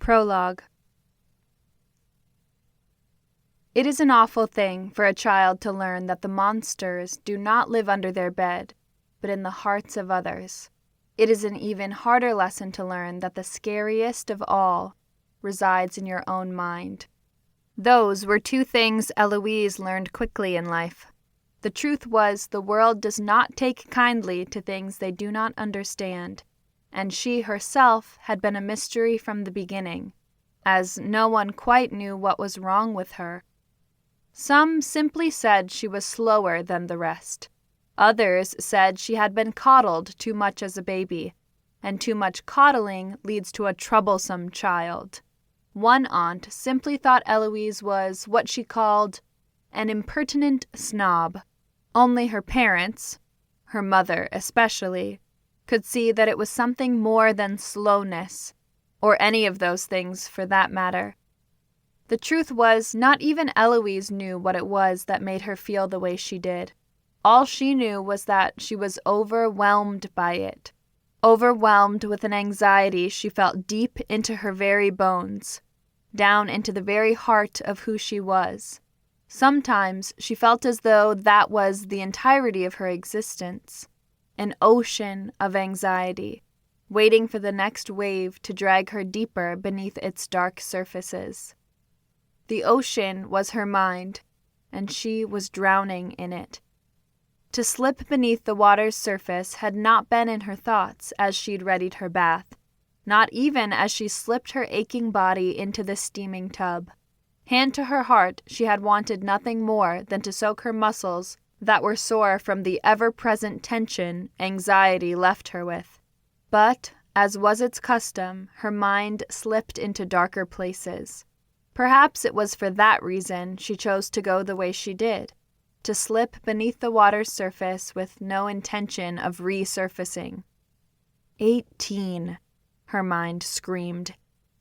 Prologue. It is an awful thing for a child to learn that the monsters do not live under their bed, but in the hearts of others. It is an even harder lesson to learn that the scariest of all resides in your own mind. Those were two things Eloise learned quickly in life. The truth was, the world does not take kindly to things they do not understand, and she herself had been a mystery from the beginning, as no one quite knew what was wrong with her. Some simply said she was slower than the rest. Others said she had been coddled too much as a baby, and too much coddling leads to a troublesome child. One aunt simply thought Eloise was what she called an impertinent snob. Only her parents, her mother especially, could see that it was something more than slowness, or any of those things for that matter. The truth was, not even Eloise knew what it was that made her feel the way she did. All she knew was that she was overwhelmed by it, overwhelmed with an anxiety she felt deep into her very bones, down into the very heart of who she was. Sometimes she felt as though that was the entirety of her existence, an ocean of anxiety, waiting for the next wave to drag her deeper beneath its dark surfaces. The ocean was her mind, and she was drowning in it. To slip beneath the water's surface had not been in her thoughts as she'd readied her bath, not even as she slipped her aching body into the steaming tub. Hand to her heart, she had wanted nothing more than to soak her muscles that were sore from the ever-present tension anxiety left her with. But, as was its custom, her mind slipped into darker places. Perhaps it was for that reason she chose to go the way she did, to slip beneath the water's surface with no intention of resurfacing. 18, her mind screamed.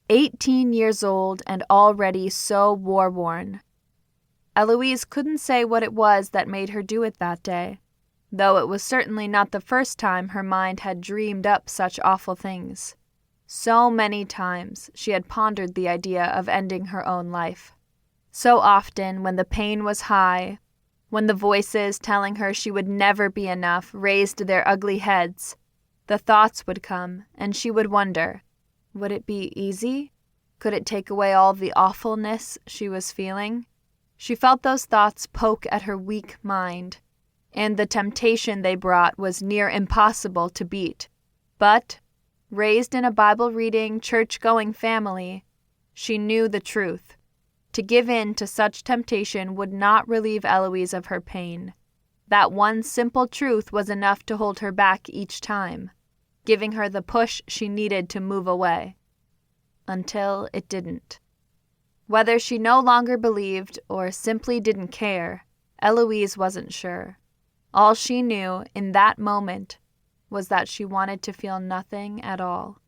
18 years old and already so war-worn. Eloise couldn't say what it was that made her do it that day, though it was certainly not the first time her mind had dreamed up such awful things. So many times she had pondered the idea of ending her own life. So often, when the pain was high, when the voices telling her she would never be enough raised their ugly heads, the thoughts would come, and she would wonder, would it be easy? Could it take away all the awfulness she was feeling? She felt those thoughts poke at her weak mind, and the temptation they brought was near impossible to beat. But, raised in a Bible-reading, church-going family, she knew the truth. To give in to such temptation would not relieve Eloise of her pain. That one simple truth was enough to hold her back each time, giving her the push she needed to move away. Until it didn't. Whether she no longer believed or simply didn't care, Eloise wasn't sure. All she knew in that moment was that she wanted to feel nothing at all.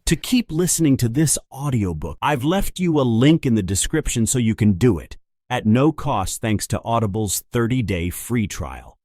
To keep listening to this audiobook, I've left you a link in the description so you can do it, at no cost thanks to Audible's 30-day free trial.